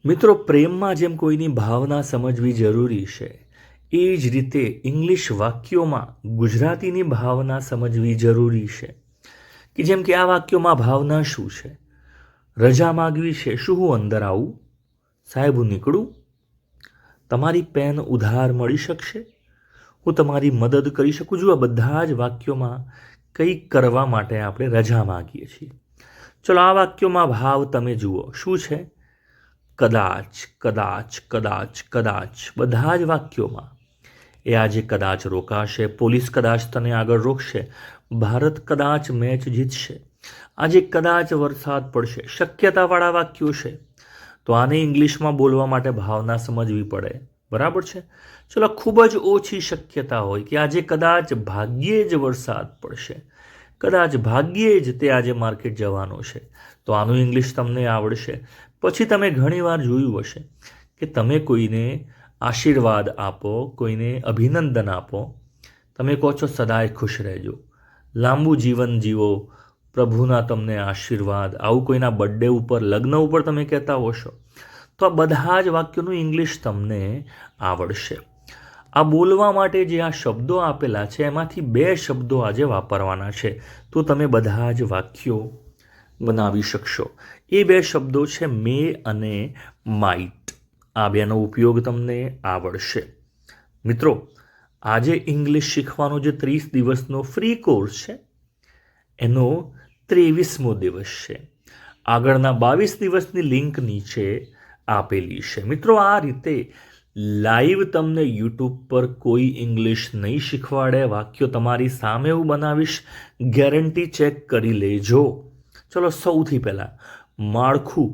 મિત્રો, પ્રેમમાં જેમ કોઈની ભાવના સમજવી જરૂરી છે, એ જ રીતે ઇંગ્લિશ વાક્યોમાં ગુજરાતીની ભાવના સમજવી જરૂરી છે. કે જેમ કે આ વાક્યોમાં ભાવના શું છે? રજા માગવી છે, શું હું અંદર આવું? સાહેબ, હું નીકળું? તમારી પેન ઉધાર મળી શકશે? હું તમારી મદદ કરી શકું છું? આ બધા જ વાક્યોમાં કંઈક કરવા માટે આપણે રજા માગીએ છીએ. ચલો, આ વાક્યોમાં ભાવ તમે જુઓ, શું છે? કદાચ, કદાચ, કદાચ, કદાચ. બધા જ વાક્યોમાં એ આજે કદાચ રોકાશે, પોલીસ કદાચ તને આગળ રોકશે, ભારત કદાચ મેચ જીતશે, આજે કદાચ વરસાદ પડશે, શક્યતાવાળા વાક્યો છે. તો આને ઇંગ્લિશમાં બોલવા માટે ભાવના સમજવી પડે. બરાબર છે? ચલો, ખૂબ જ ઓછી શક્યતા હોય કે આજે કદાચ ભાગ્યે જ વરસાદ પડશે, કદાચ ભાગ્યે જ તે આજે માર્કેટ જવાનો છે, તો આનું ઇંગ્લિશ તમને આવડશે. પછી તમે ઘણીવાર જોયું હશે કે તમે કોઈને આશીર્વાદ આપો, કોઈને અભિનંદન આપો, તમે કહો છો સદાય ખુશ રહેજો, લાંબુ જીવન જીવો, પ્રભુના તમને આશીર્વાદ. આવું કોઈના બર્થડે ઉપર, લગ્ન ઉપર તમે કહેતા હોશો. તો આ બધા જ વાક્યોનું ઇંગ્લિશ તમને આવડશે. આ બોલવા માટે જે આ શબ્દો આપેલા છે, એમાંથી 2 શબ્દો આજે વાપરવાના છે, તો તમે બધા જ વાક્યો બનાવી શકશો. એ 2 શબ્દો છે મે અને માઇટ. આ બેનો ઉપયોગ તમને આવડશે. મિત્રો, આજે ઇંગ્લિશ શીખવાનો જે 30 દિવસનો ફ્રી કોર્સ છે, એનો 23મો દિવસ છે. આગળના 22 દિવસની લિંક નીચે આપેલી છે. મિત્રો, આ રીતે લાઈવ તમને યુટ્યુબ પર કોઈ ઇંગ્લિશ નહીં શીખવાડે. વાક્યો તમારી સામે હું બનાવીશ, ગેરંટી ચેક કરી લેજો. ચલો, સૌથી પહેલાં માળખું,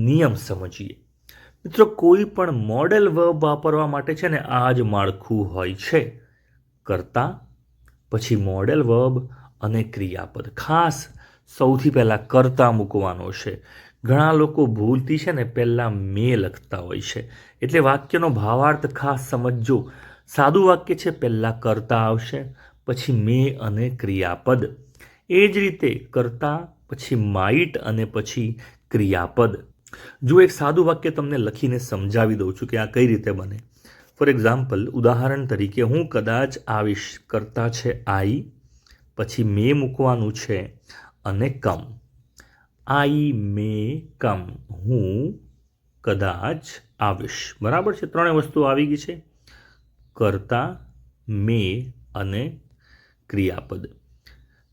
નિયમ સમજીએ. મિત્રો, કોઈ પણ મોડેલ વર્બ વાપરવા માટે છે ને આ જ માળખું હોય છે. કર્તા, પછી મોડેલ વર્બ અને ક્રિયાપદ. ખાસ સૌથી પહેલાં કર્તા મૂકવાનો છે. ઘણા લોકો ભૂલથી છે ને પહેલાં મે લખતા હોય છે, એટલે વાક્યનો ભાવાર્થ ખાસ સમજજો. સાદું વાક્ય છે, પહેલાં કર્તા આવશે, પછી મે અને ક્રિયાપદ. એ જ રીતે કર્તા, પછી માઇટ અને પછી ક્રિયાપદ. જો એક સાદું વાક્ય તમને લખીને સમજાવી દઉં છું કે આ કઈ રીતે બને. ફોર એક્ઝામ્પલ, ઉદાહરણ તરીકે, હું કદાચ આવીશ. કર્તા છે આઈ, પછી મે મૂકવાનું છે અને કમ. આઈ મે કમ, હું કદાચ આવીશ. બરાબર છે? 3 વસ્તુ આવી ગઈ છે: કર્તા, મે અને ક્રિયાપદ.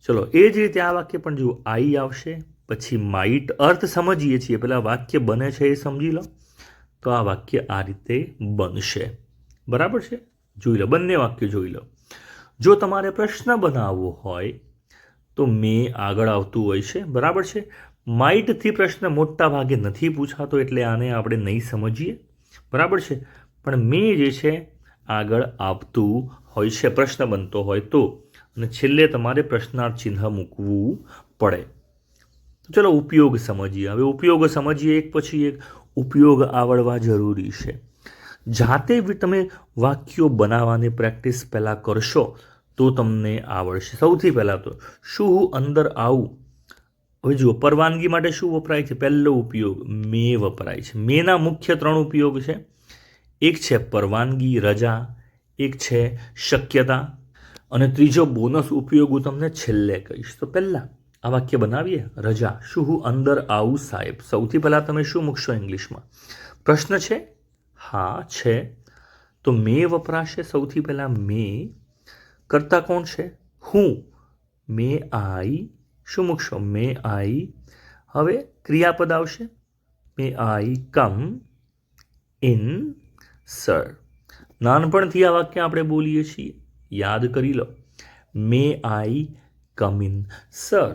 ચલો, એ જ રીતે આ વાક્ય પણ જુઓ, આઈ આવશે, પછી માઇટ. અર્થ સમજીએ છીએ, પેલા વાક્ય બને છે એ સમજી લો. તો આ વાક્ય આ રીતે બનશે. બરાબર છે? જોઈ લો, બંને વાક્ય જોઈ લો. જો તમારે પ્રશ્ન બનાવવો હોય તો મે આગળ આવતું હોય છે. બરાબર છે? માઇટથી પ્રશ્ન મોટા ભાગે નથી પૂછાતો, એટલે આને આપણે નહીં સમજીએ. બરાબર છે? પણ મે જે છે આગળ આવતું હોય છે, પ્રશ્ન બનતો હોય તો. અને છેલ્લે તમારે પ્રશ્નાર્થ ચિહ્ન મૂકવું પડે. ચલો, ઉપયોગ સમજીએ. હવે ઉપયોગ સમજીએ, એક પછી એક ઉપયોગ આવડવા જરૂરી છે. જાતે તમે વાક્યો બનાવવાની પ્રેક્ટિસ પહેલાં કરશો તો તમને આવડશે. સૌથી પહેલાં તો શું હું અંદર આવું? હવે જુઓ, પરવાનગી માટે શું વપરાય છે? પહેલો ઉપયોગ મે વપરાય છે. મેના મુખ્ય 3 ઉપયોગ છે. એક છે પરવાનગી, રજા, એક છે શક્યતા, અને ત્રીજો બોનસ ઉપયોગ હું તમને છેલ્લે કહીશ. તો પહેલાં આ વાક્ય બનાવીએ. રજા, શું હું અંદર આવું સાહેબ? સૌથી પહેલાં તમે શું મૂકશો ઇંગ્લિશમાં? પ્રશ્ન છે? હા છે. તો મે વપરાશે સૌથી પહેલાં. મે. કરતા કોણ છે? હું. મે આઈ. શું મૂકશો? મે આઈ. હવે ક્રિયાપદ આવશે. May I come in sir. નાનપણથી આ વાક્ય આપણે બોલીએ છીએ, યાદ કરી લો. May I come in sir.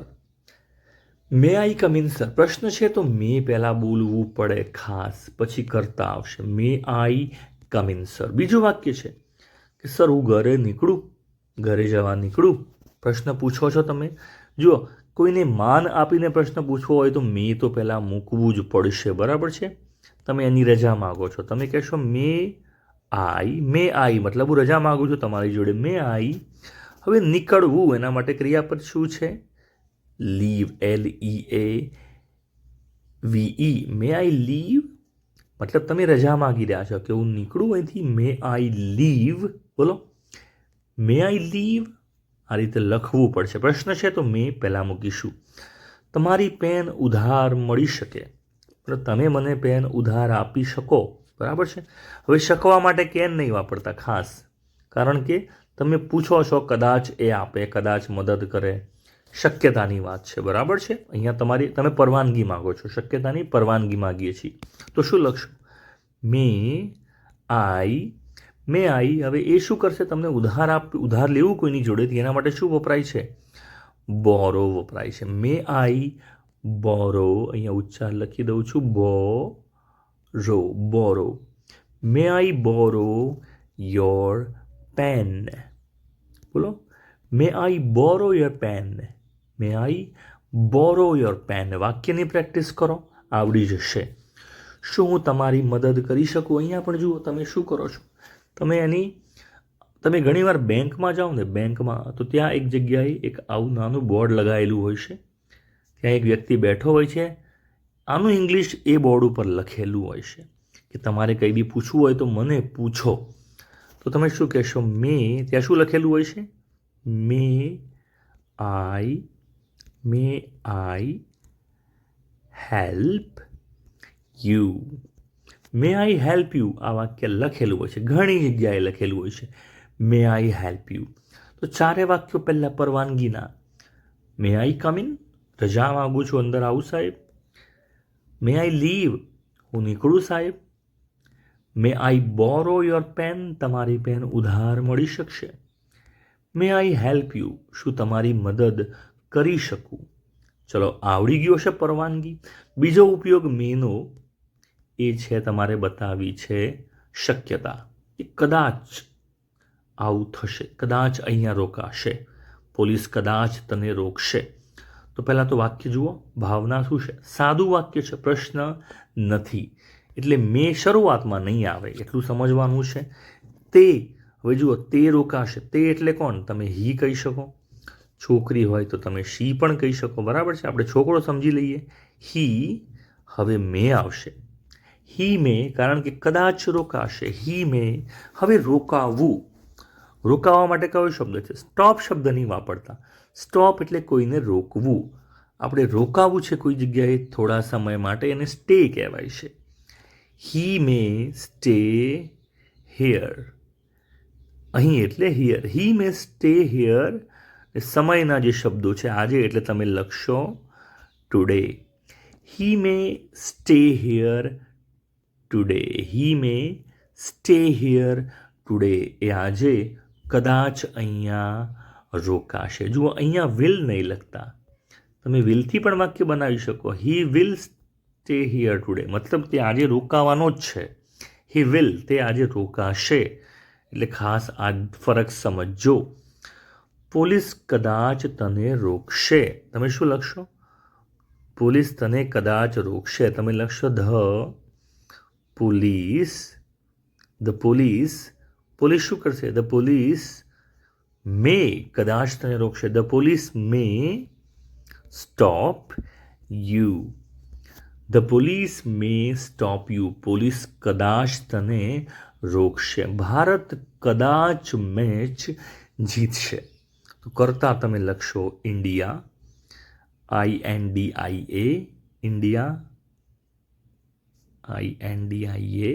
May I come in sir. પ્રશ્ન છે તો મે પહેલાં બોલવું પડે ખાસ, પછી કરતા આવશે. May I come in sir. બીજું વાક્ય છે કે સર હું ઘરે નીકળું, ઘરે જવા નીકળું. પ્રશ્ન પૂછો છો તમે. જુઓ, કોઈને માન આપીને પ્રશ્ન પૂછવો હોય તો મે તો પહેલાં મૂકવું જ પડશે. બરાબર છે? તમે એની રજા માગો છો, તમે કહેશો મે આઈ. મે આઈ મતલબ હું રજા માગું છું તમારી જોડે. મે આઈ. હવે નીકળવું, એના માટે ક્રિયાપદ શું છે? Leave. LEAVE. May I live? મતલબ તમે રજા માગી રહ્યા છો કે હું નીકળું અહીંથી, મે આઈ લીવ, બોલો મે આઈ લીવ, આ રીતે લખવું પડશે. પ્રશ્ન છે તો મે પહેલાં મૂકીશું. તમારી પેન ઉધાર મળી શકે, પણ તમે મને પેન ઉધાર આપી શકો, બરાબર છે. હવે શકવા માટે કેન નહીં વાપરતા ખાસ, કારણ કે તમે પૂછો છો કદાચ એ આપે, કદાચ મદદ કરે, શક્યતાની વાત છે, બરાબર છે. અહીંયા તમે પરવાનગી માગો છો, શક્યતાની પરવાનગી માગીએ છીએ. તો શું લખશું? મે આઈ. હવે એ શું કરશે? તમને ઉધાર લેવું કોઈની જોડેથી, એના માટે શું વપરાય છે? બોરો વપરાય છે. મે આઈ બોરો, અહીંયા ઉચ્ચાર લખી દઉં છું, બોરો. મે આઈ બોરો યોર પેન, બોલો may I borrow your pen, may I borrow your pen. વાક્યની પ્રેક્ટિસ કરો, આવડી જશે. શું હું તમારી મદદ કરી શકું? અહીંયા પણ જુઓ તમે શું કરો છો. તમે ઘણીવાર બેંકમાં જાઓ ને, બેંકમાં તો ત્યાં એક જગ્યાએ એક આવું નાનું બોર્ડ લગાવેલું હોય છે. ત્યાં એક વ્યક્તિ બેઠો હોય છે, આનું ઇંગ્લિશ એ બોર્ડ ઉપર લખેલું હોય છે કે તમારે કંઈ બી પૂછવું હોય તો મને પૂછો. તો તમે શું કહેશો? ત્યાં શું લખેલું હોય છે? May I help you. May I help you, આ વાક્ય લખેલું હોય છે, ઘણી જગ્યાએ લખેલું હોય છે, મે આઈ હેલ્પ યુ. તો ચારે વાક્યો પહેલાં પરવાનગીના. મે આઈ કમ ઇન, રજા માગું છું, અંદર આવું સાહેબ. મે આઈ લીવ, હું નીકળું સાહેબ. મે આઈ બોરો યોર પેન, તમારી પેન ઉધાર મળી શકશે. મે આઈ હેલ્પ યુ, શું તમારી મદદ કરી શકું. ચલો, આવડી ગયો છે પરવાનગી. બીજો ઉપયોગ મેનો એ છે તમારે બતાવી છે શક્યતા, કે કદાચ આવું થશે, કદાચ અહીંયા રોકાશે, પોલીસ કદાચ તને રોકશે. તો પહેલાં તો વાક્ય જુઓ, ભાવના શું છે? સાદું વાક્ય છે, પ્રશ્ન નથી, એટલે મેં શરૂઆતમાં નહીં આવે એટલું સમજવાનું છે. તે, હવે જુઓ, તે રોકાશે, તે એટલે કોણ? તમે હી કહી શકો, છોકરી હોય તો તમે શી પણ કહી શકો, બરાબર છે. આપણે છોકરો સમજી લઈએ. હી, હવે મેં આવશે. હી મેં, કારણ કે કદાચ રોકાશે. હી મેં, હવે રોકાવું. રોકાવા માટે કયો શબ્દ છે? સ્ટોપ શબ્દ નહીં વાપરતા. સ્ટોપ એટલે કોઈને રોકવું. આપણે રોકાવું છે કોઈ જગ્યાએ થોડા સમય માટે, એને સ્ટે કહેવાય છે. હી મે સ્ટે હિયર, અહીં એટલે here. He may stay here. સમયના જે શબ્દો છે આજે, એટલે તમે લખશો today. He may stay here today. He may stay here today, એ આજે કદાચ અહીંયા રોકાશે. જુઓ, અહીંયા વિલ નહીં લખતા, તમે વિલથી પણ વાક્ય બનાવી શકો. He will stay here today, મતલબ તે આજે રોકાવાનો જ છે. હી વિલ, તે આજે રોકાશે. એટલે ખાસ આ ફરક સમજજો. પોલીસ કદાચ તને રોકશે, તમે શું લખશો? પોલીસ તને કદાચ રોકશે, તમે લખશો ધ પોલીસ. પોલીસ શું કરશે? ધ પોલીસ મે, કદાચ તને રોકશે. The police may stop you. The police may stop you. Police કદાચ તને રોકશે. ભારત કદાચ મેચ જીતશે. તો કરતા તમે લખશો India, INDIA, India, INDIA,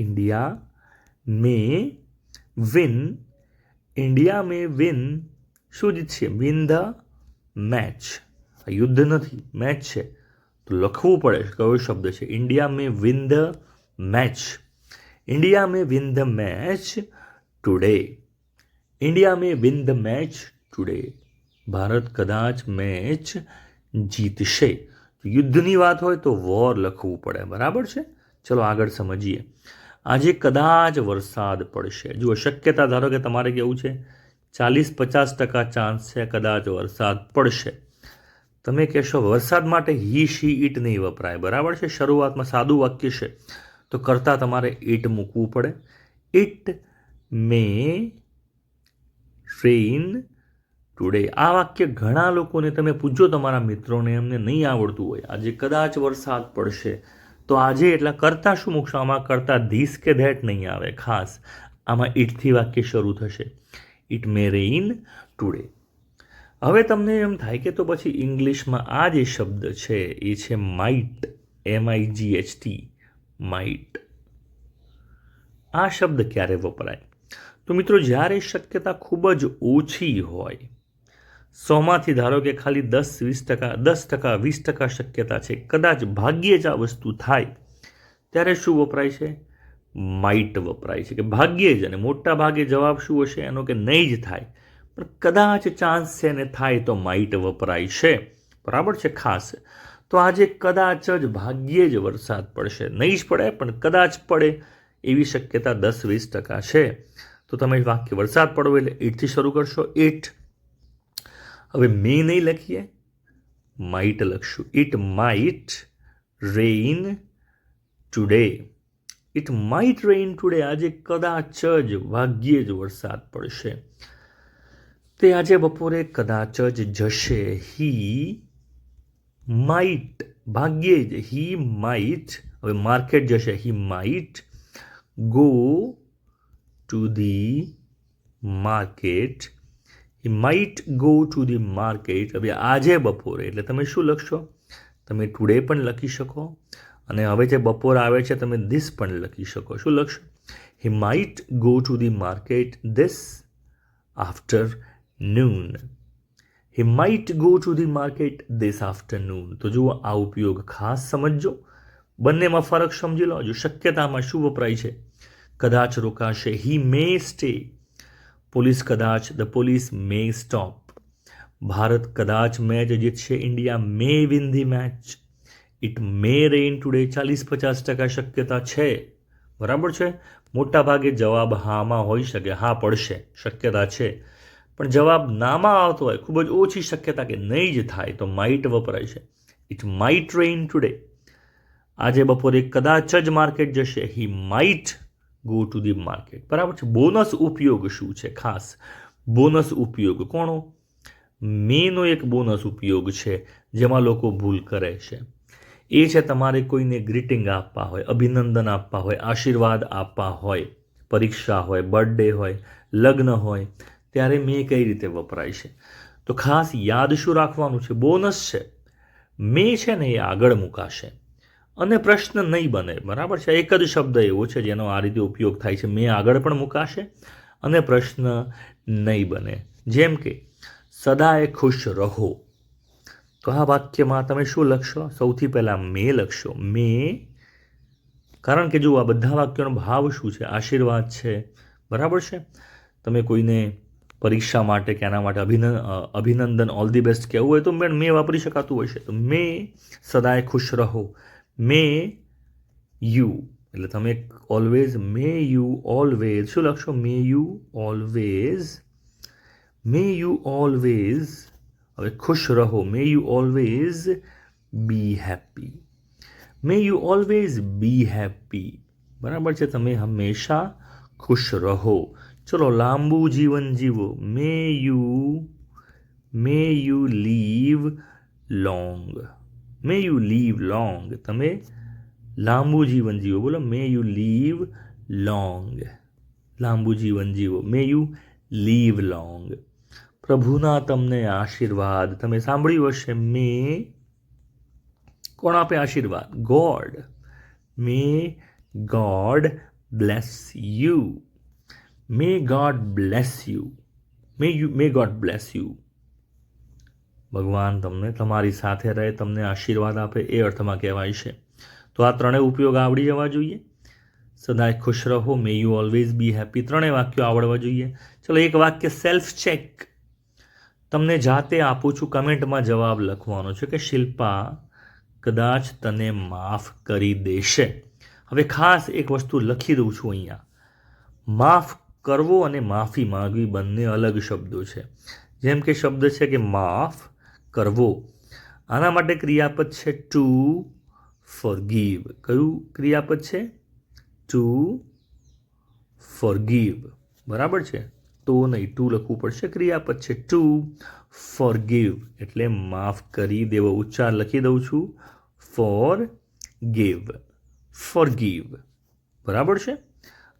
India may win. India may win, શું જીતશે? Win the match. આ યુદ્ધ નથી, મેચ છે, તો લખવું પડે કયો શબ્દ છે. India may win the match. India may win the match today. India may win the match today. Bharat કદાચ મેચ જીતશે. યુદ્ધની વાત હોય તો વોર લખવું પડે, બરાબર છે. ચલો આગળ સમજીએ. આજે કદાચ વરસાદ પડશે. જુઓ, શક્યતા ધારો કે તમારે કેવું છે 40-50% ચાન્સ છે કદાચ વરસાદ પડશે. તમે કહેશો વરસાદ માટે હી શી ઈટ નહીં વપરાય, બરાબર છે. શરૂઆતમાં સાદું વાક્ય છે તો કરતાં તમારે ઈટ મૂકવું પડે. It may rain today. આ વાક્ય ઘણા લોકોને તમે પૂછજો, તમારા મિત્રોને, એમને નહીં આવડતું હોય. આજે કદાચ વરસાદ પડશે, તો આજે એટલા કરતા શું મૂકશો? આમાં કરતા ધીસ કે ધેટ નહીં આવે. ખાસ આમાં ઇટથી વાક્ય શરૂ થશે. It may rain today. હવે તમને એમ થાય કે તો પછી ઇંગ્લિશમાં આ જે શબ્દ છે એ છે માઇટ, MIGHT, માઇટ. આ શબ્દ ક્યારે વપરાય? તો મિત્રો, જ્યારે શક્યતા ખૂબ જ ઓછી હોય, 100માંથી ધારો કે ખાલી 10-20%, 10%, 20% શક્યતા છે, કદાચ ભાગ્યે જ આ વસ્તુ થાય, ત્યારે શું વપરાય છે? માઇટ વપરાય છે, કે ભાગ્યે જ. અને મોટા ભાગે જવાબ શું હશે એનો? કે નહીં જ થાય, પણ કદાચ ચાન્સ છે ને થાય તો માઇટ વપરાય છે. બરાબર છે? ખાસ તો આજે કદાચ જ, ભાગ્યે જ વરસાદ પડશે, નહીં જ પડે પણ કદાચ પડે એવી શક્યતા 10-20% છે. તો તમે વાક્ય વરસાદ પડવો એટલે ઇટથી શરૂ કરશો. ઇટ. હવે મે નહીં લખીએ, માઇટ લખશું. It might rain today. It might rain today. આજે કદાચ જ, ભાગ્યે જ વરસાદ પડશે. તે આજે બપોરે કદાચ જ જશે. હી માઇટ, ભાગ્યે જ. He might. હવે માર્કેટ જશે. He might go to the market. He might go to the market. હવે આજે બપોરે એટલે તમે શું લખશો? તમે ટુડે પણ લખી શકો, અને હવે જે બપોર આવે છે તમે ધીસ પણ લખી શકો. શું લખશો? He might go to the market this afternoon. He might go to the market this afternoon. તો જુઓ, આ ઉપયોગ ખાસ સમજજો. બંનેમાં ફરક સમજી લો. જો શક્યતામાં શું વપરાય છે? કદાચ રોકાશે. હી મે સ્ટે. પોલીસ કદાચ, the police may stop. Bharat કદાચ મેચ જીતશે. India may win the match. It may rain today. 40-50% શક્યતા છે. બરાબર છે? મોટા ભાગે જવાબ હામાં હોઈ શકે. હા પડશે, શક્યતા છે. પણ જવાબ નામાં આવતો હોય, ખૂબ જ ઓછી શક્યતા કે નહીં જ થાય, તો માઇટ વપરાય છે. It might rain today. આજે બપોરે કદાચ જ માર્કેટ જશે. He might go to the market. બરાબર છે? બોનસ ઉપયોગ શું છે? ખાસ બોનસ ઉપયોગ કોનો? મેનો એક બોનસ ઉપયોગ છે જેમાં લોકો ભૂલ કરે છે. એ છે તમારે કોઈને ગ્રીટિંગ આપવા હોય, અભિનંદન આપવા હોય, આશીર્વાદ આપવા હોય, પરીક્ષા હોય, બર્થડે હોય, લગ્ન હોય, ત્યારે મે કઈ રીતે વપરાય છે? તો ખાસ યાદ શું રાખવાનું છે? બોનસ છે. મે છે ને એ આગળ મુકાશે અને પ્રશ્ન નહીં બને. બરાબર છે? એક જ શબ્દ એવો છે જેનો આ રીતે ઉપયોગ થાય છે. મે આગળ પણ મુકાશે અને પ્રશ્ન નહીં બને. જેમ કે સદાય ખુશ રહો. તો આ વાક્યમાં તમે શું લખશો? સૌથી પહેલાં મે લખશો. મે, કારણ કે જુઓ, આ બધા વાક્યોનો ભાવ શું છે? આશીર્વાદ છે. બરાબર છે? તમે કોઈને પરીક્ષા માટે કે એના માટે અભિનંદન, ઓલ ધી બેસ્ટ કહેવું હોય તો મે વાપરી શકાતું હશે. તો મે સદાય ખુશ રહો. મે યુ, એટલે તમે ઓલવેઝ, મે યુ ઓલવેઝ શું લખશો? મે you always. May you always. હવે ખુશ રહો. મે you always be happy. May you always be happy. બરાબર છે? તમે હંમેશા ખુશ રહો. ચલો, લાંબુ જીવન જીવો. May you live long. May you live long. તમે લાંબુ જીવન જીવો. બોલો, મે યુ લીવ લોંગ. લાંબુ જીવન જીવો. May you live long. પ્રભુના તમને આશીર્વાદ. તમે સાંભળ્યું હશે, મે કોણ આપે આશીર્વાદ? God. May God bless you. May God bless you. May God bless you. ભગવાન તમને, તમારી સાથે રહે, તમને આશીર્વાદ આપે, એ અર્થમાં કહેવાય છે. તો આ ત્રણેય ઉપયોગ આવડી જવા જોઈએ. સદાય ખુશ રહો, મે યુ ઓલવેઝ બી હેપી, ત્રણેય વાક્યો આવડવા જોઈએ. ચલો, એક વાક્ય સેલ્ફ ચેક તમને જાતે આપું છું. કમેન્ટમાં જવાબ લખવાનો છે કે શિલ્પા કદાચ તને માફ કરી દેશે. હવે ખાસ એક વસ્તુ લખી દઉં છું અહીંયા. માફ કરવો અને માફી માંગવી બંને અલગ શબ્દો છે. જેમ કે શબ્દ છે કે માફ કરવો, આના માટે ક્રિયાપદ છે ટુ ફોરગીવ. કયું ક્રિયાપદ છે? To forgive. બરાબર છે? તો નહીં, ટુ લખવું પડશે. ક્રિયાપદ છે ટુ ફોરગીવ, એટલે માફ કરી દેવો. ઉચ્ચાર લખી દઉં છું, ફોરગીવ. ફોરગીવ. બરાબર છે.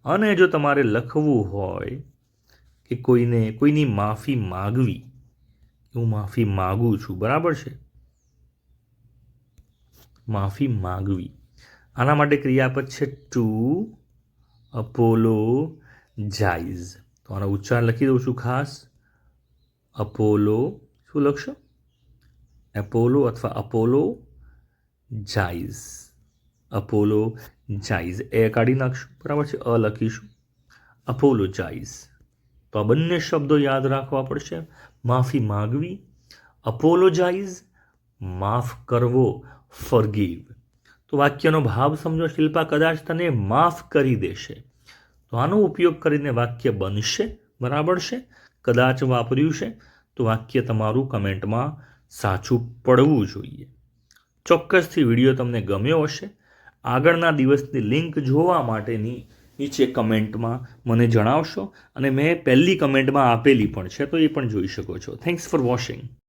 અને જો તમારે લખવું હોય કે કોઈની માફી માગવી, હું માફી માગું છું, બરાબર છે, માફી માગવી, આના માટે ક્રિયાપદ છે ટુ અપોલોજાઇઝ. તો આનો ઉચ્ચાર લખી દઉં છું ખાસ. શું લખશો? એપોલો અથવા અપોલોજાઇઝ. અપોલોજાઇઝ એ કાઢી નાખશું, બરાબર છે, લખીશું અપોલોજાઇઝ. તો આ બંને શબ્દો યાદ રાખવા પડશે. માફી માગવી, અપોલોજાઇઝ, માફ કરવો, ફોરગીવ. તો વાક્યનો ભાવ સમજો. શિલ્પા કદાચ તને માફ કરી દેશે. તો આનો ઉપયોગ કરીને વાક્ય બનશે, બરાબર છે. કદાચ વાપર્યું છે તો વાક્ય તમારું કમેન્ટમાં સાચું પડવું જોઈએ. ચોક્કસથી વિડીયો તમને ગમ્યો હશે. આગળના દિવસની લિંક જોવા માટેની નીચે કમેન્ટમાં મને જણાવશો, અને મેં પહેલી કમેન્ટમાં આપેલી પણ છે, તો એ પણ જોઈ શકો છો. Thanks for watching.